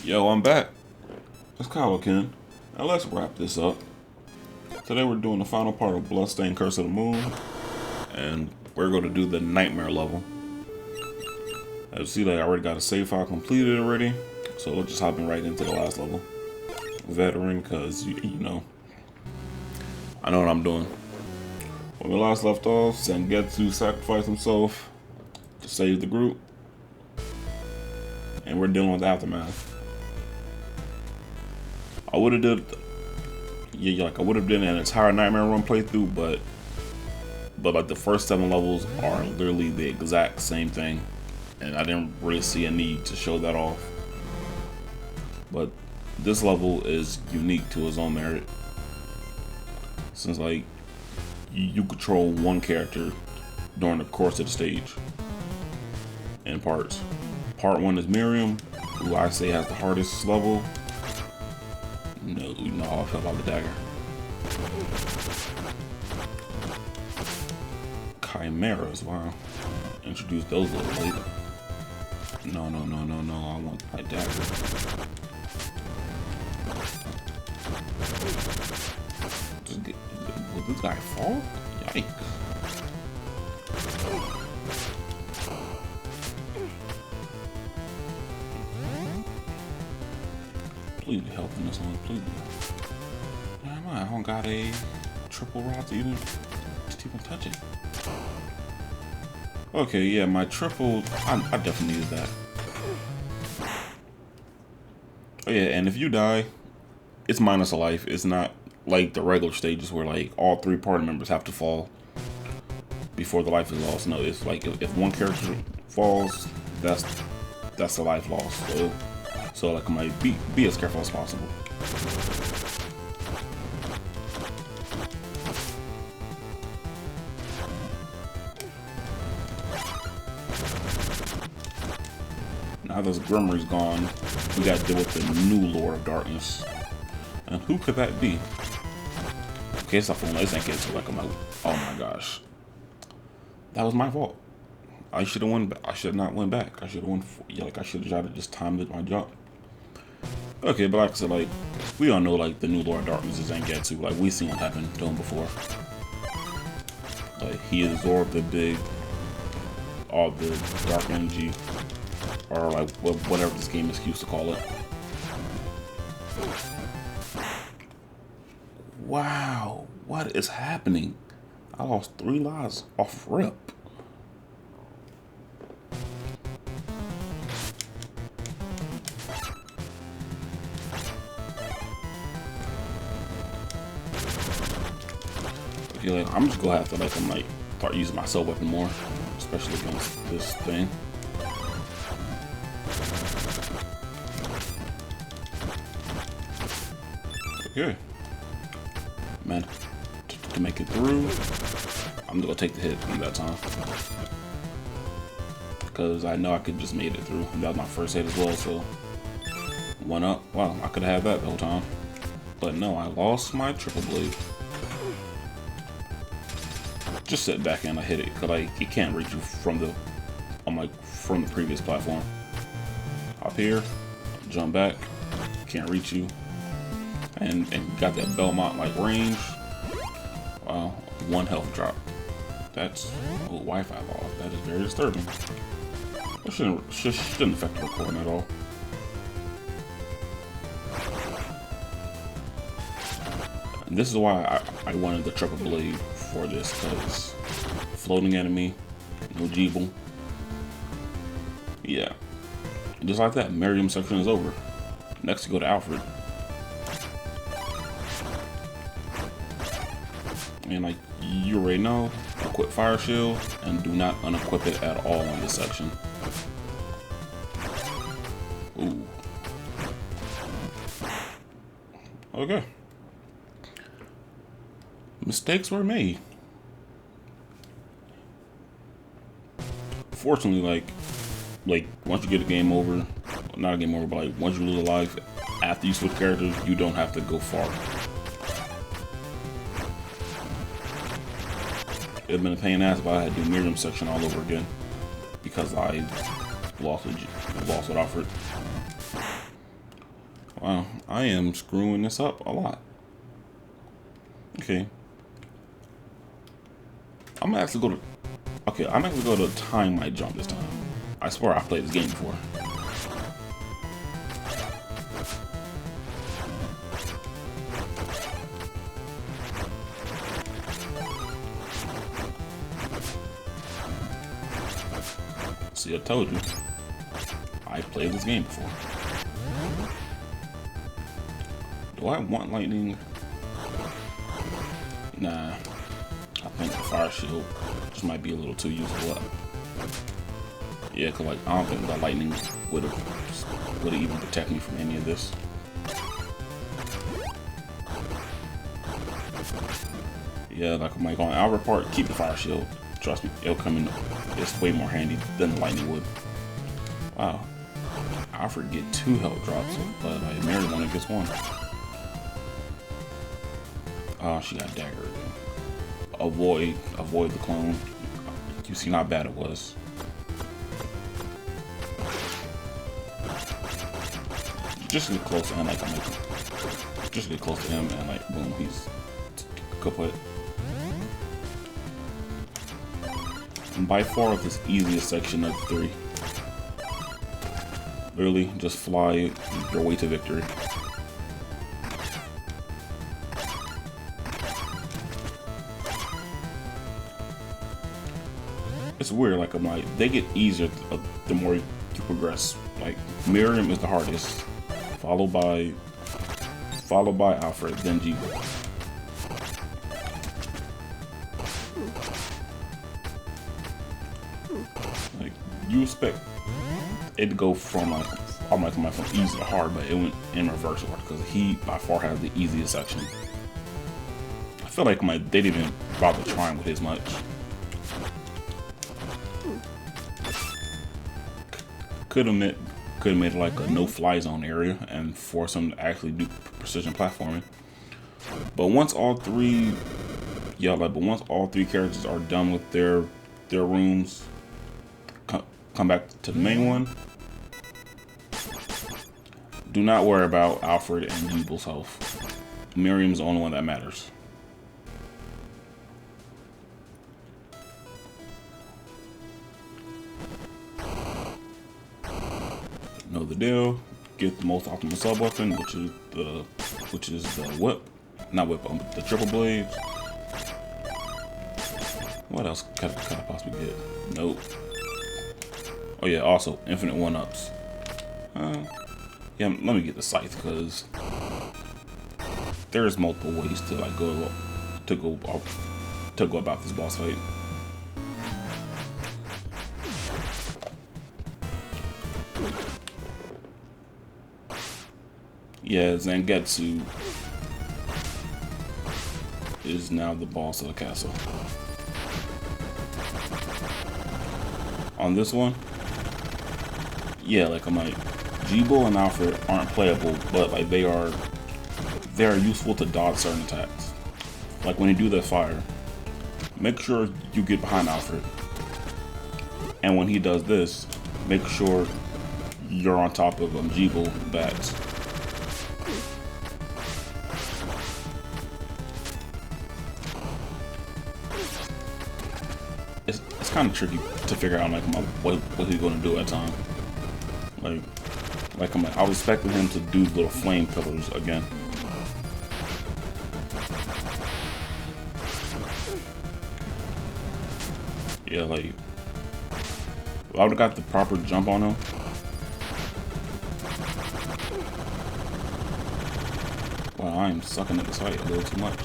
Yo, I'm back. It's Kyle Ken. Now let's wrap this up. Today we're doing the final part of Bloodstained Curse of the Moon, and we're going to do the Nightmare level. As you see, I already got a save file completed already, so we'll just hopping right into the last level. Veteran, because you know, I know what I'm doing. When we last left off, Zangetsu sacrificed himself to save the group, and we're dealing with the aftermath. I would have did, I would have done an entire Nightmare run playthrough, but like the first 7 levels are literally the exact same thing, and I didn't really see a need to show that off. But this level is unique to its own merit, since like you control one character during the course of the stage in parts. Part 1 is Miriam, who I say has the hardest level. No, I fell out the dagger. Chimeras, wow. Introduce those a little later. No, I want my dagger. Will this guy fall? Yikes. Please be helping this one, please. I don't got a triple rod to even touch it. Okay, yeah, my triple, I definitely needed that. Oh yeah, and if you die, it's minus a life. It's not like the regular stages where like all 3 party members have to fall before the life is lost. No, it's like if one character falls, that's a life lost. So like, I'm like, be as careful as possible. Now this Grimmer's gone, we gotta deal with the new Lord of Darkness. And who could that be? Okay, it's not phone. This ain't getting to like, I'm like, oh my gosh. That was my fault. I should have won. I should not went back. I should have won. Yeah, like I should have tried to just timed my jump. Okay, but like I said, like we all know, like the new Lord of Darkness is Zangetsu. Like we seen what happened to him before. Like he absorbed all the dark energy, or like whatever this game is used to call it. Wow, what is happening? I lost 3 lives off rip. Like, I'm just gonna have to start using my soul weapon more, especially against this thing. Okay, man, to make it through, I'm gonna take the hit from that time because I know I could just made it through. That was my first hit as well, so 1 up. Wow, I could have had that the whole time, but no, I lost my triple blade. Just sit back and I hit it, cause like it can't reach you from the, from the previous platform. Up here, jump back, can't reach you, and got that Belmont like range. Wow, 1 health drop. That's Wi-Fi loss. That is very disturbing. That shouldn't affect the recording at all. And this is why I wanted the triple blade for this, because floating enemy, no Jeeble. Yeah. And just like that, Miriam section is over. Next, to go to Alfred. And like you already know, equip Fire Shield and do not unequip it at all in this section. Ooh. Okay. Mistakes were made. Fortunately, like once you get a game over, not a game over, but like once you lose a life, after you switch characters, you don't have to go far. It'd been a pain in the ass if I had to do Miriam section all over again because I lost with Alfred. Wow, I am screwing this up a lot. Okay. I'm gonna actually go to... Okay, I'm actually going to time my jump this time. I swear I've played this game before. See, I told you. I played this game before. Do I want lightning? Nah. I think the fire shield just might be a little too useful. Yeah, cause like I don't think the lightning would even protect me from any of this. Yeah, like on Albert Park, keep the fire shield. Trust me, it'll come in. It's way more handy than the lightning would. Wow. Alfred get 2 health drops, but like Mary only gets 1. Oh, she got daggered. Avoid the clone. You seen how bad it was. Just get close to him, just get close to him, and like boom, he's kaput. And by far the easiest section of 3. Literally, just fly your way to victory. It's weird, like they get easier the more you progress. Like Miriam is the hardest, followed by Alfred, then Jibo. Like you expect it to go from from easy to hard, but it went in reverse order because he by far has the easiest section. I feel like they didn't even bother trying with his much. Could have made it like a no-fly zone area and force him to actually do precision platforming. But once all 3, once all 3 characters are done with their rooms, come back to the main one. Do not worry about Alfred and Jibo's health. Miriam's the only one that matters. Know the deal. Get the most optimal sub weapon, which is the whip, not whip, the triple blades. What else could I possibly get? Nope. Oh yeah, also infinite 1-ups. Yeah, let me get the scythe because there's multiple ways to like go about this boss fight. Yeah, Zangetsu is now the boss of the castle. On this one, yeah, like Jibo and Alfred aren't playable, but like they are useful to dodge certain attacks. Like when you do that fire, make sure you get behind Alfred, and when he does this, make sure you're on top of Jibo bats. It's kind of tricky to figure out what he's going to do at time. I was expecting him to do little flame pillars again. Yeah, like if I would have got the proper jump on him. Wow, I am sucking at this fight a little too much.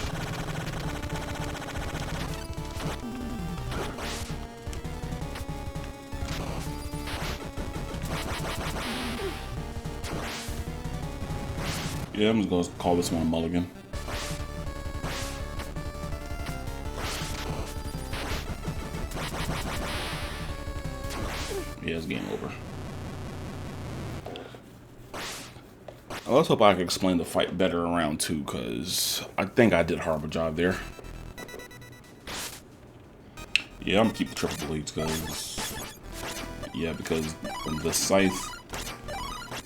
Yeah, I'm just gonna call this one a mulligan. Yeah, it's game over. Let's hope I can explain the fight better around 2, because I think I did a horrible job there. Yeah, I'm gonna keep the triple blades, because the scythe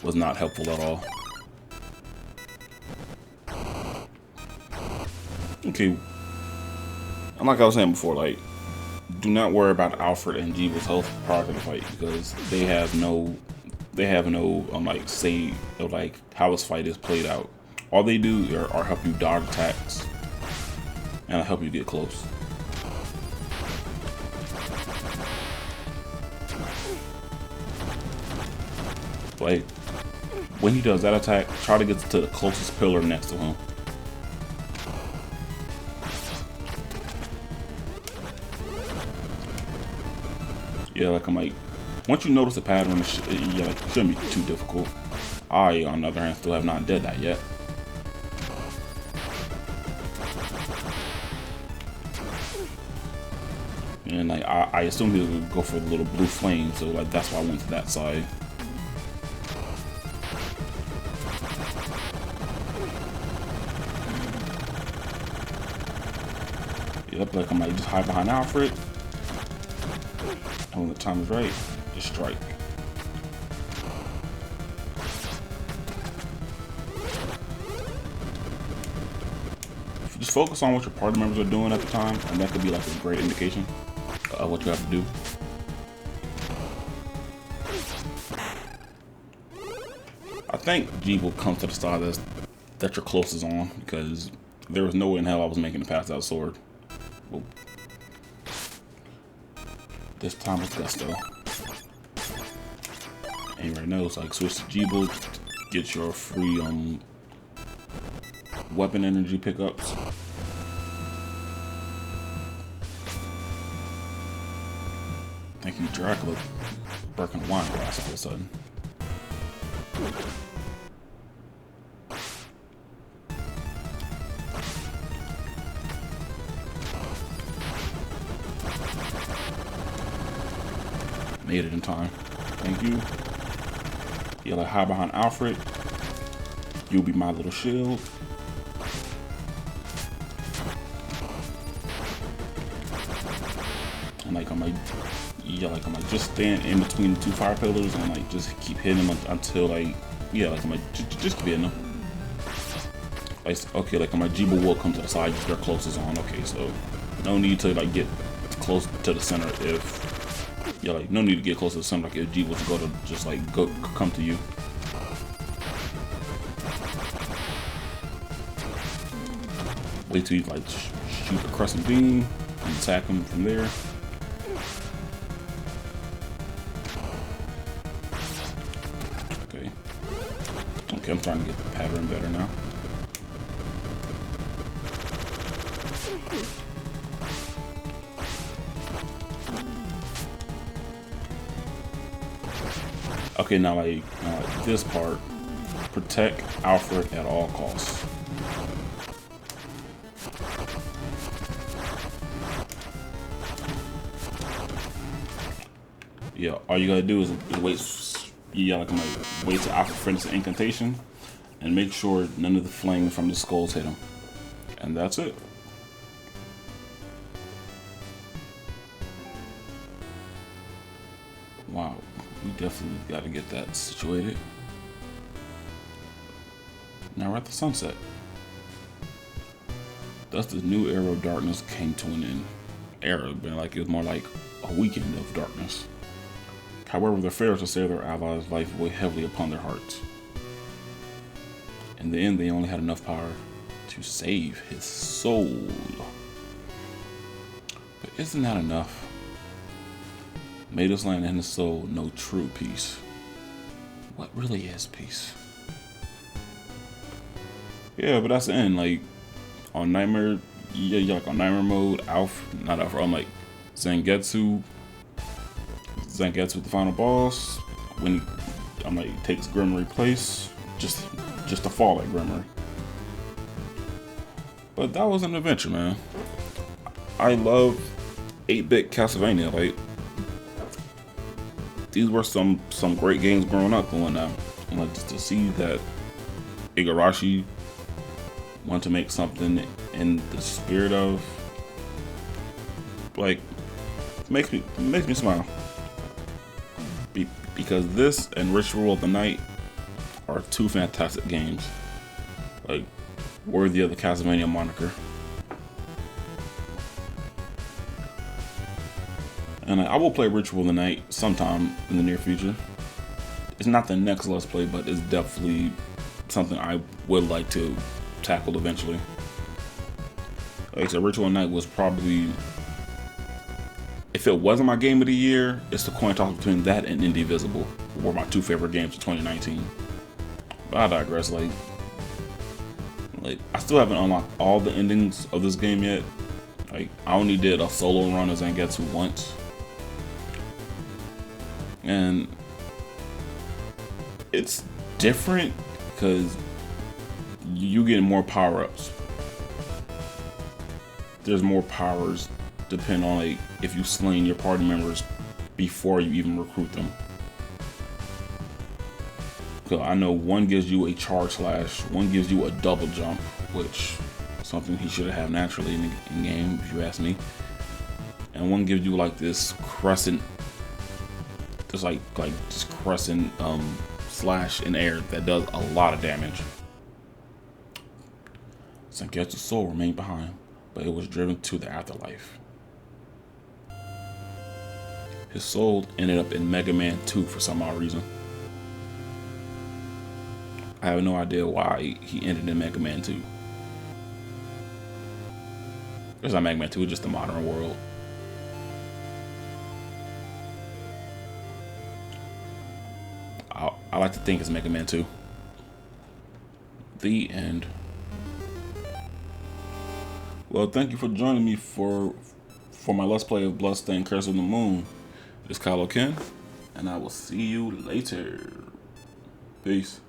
was not helpful at all. Okay, and like I was saying before, like, do not worry about Alfred and Jeeva's health prior to the fight because they have no like say of like how this fight is played out. All they do are help you dodge attacks and help you get close. Like when he does that attack, try to get to the closest pillar next to him. Yeah, like I'm like, once you notice the pattern, it shouldn't be too difficult. I, on the other hand, still have not did that yet. And like I assume he would go for the little blue flame, so like that's why I went to that side. Yep, like I'm like just hide behind Alfred. And when the time is right, just strike. Just focus on what your party members are doing at the time, and that could be like a great indication of what you have to do. I think G will come to the side that your closest on, because there was no way in hell I was making it past that sword. Whoop. This time it's Gusto. And you already know, it's like switch to G-Bolt, get your free weapon energy pickups. Thank you, Dracula. Breaking a wine glass all of a sudden. Made it in time. Thank you. You'll like hide behind Alfred. You'll be my little shield. And like I'm like, yeah, like I'm like just stand in between the two fire pillars and like just keep hitting them until like, yeah, like I'm like just keep hitting them. Like okay, like my Jibo will come to the side if they're closest on. Okay, so no need to like get close to the center if. Yeah, like no need to get close to the center. Like if G was to go to just like come to you. Wait till you like shoot the crescent beam and attack him from there. Okay. Okay, I'm trying to get the pattern better now. Okay, now like this part, protect Alfred at all costs. Yeah, all you gotta do is wait. Yeah, like I'm like wait till Alfred finishes the incantation, and make sure none of the flame from the skulls hit him, and that's it. Wow. We definitely got to get that situated. Now we're at the sunset. Thus, this new era of darkness came to an end. Era, but like it was more like a weekend of darkness. However, the Pharaohs to save their allies' life weighed heavily upon their hearts. In the end, they only had enough power to save his soul. But isn't that enough? May this land and his soul know true peace. What really is peace? Yeah, but that's the end. Like on Nightmare, yeah, like on Nightmare mode, I'm like Zangetsu, the final boss. When I'm like takes Grimory place, just to fall at Grimory. But that was an adventure, man. I love 8-bit Castlevania. Like. These were some great games growing up and whatnot. And like just to see that Igarashi want to make something in the spirit of like makes me smile. Because this and Ritual of the Night are two fantastic games. Like worthy of the Castlevania moniker. And I will play Ritual of the Night sometime in the near future. It's not the next Let's Play, but it's definitely something I would like to tackle eventually. Like I said, Ritual of the Night was probably, if it wasn't my game of the year, it's the coin toss between that and Indivisible, were my two favorite games of 2019. But I digress. Like I still haven't unlocked all the endings of this game yet. Like, I only did a solo run as Zangetsu once. And it's different because you get more power-ups. There's more powers depending on like if you slain your party members before you even recruit them. So I know one gives you a charge slash, one gives you a double jump, which is something he should have naturally in game, if you ask me. And one gives you like this crescent, just like this crescent slash in air that does a lot of damage. Zangetsu's soul remained behind, but it was driven to the afterlife. His soul ended up in Mega Man 2 for some odd reason. I have no idea why he ended in Mega Man 2. It's not Mega Man 2, it's just the modern world. I like to think it's Mega Man 2. The end. Well, thank you for joining me for my Let's Play of Bloodstained Curse of the Moon. It's Kylo Ken, and I will see you later. Peace.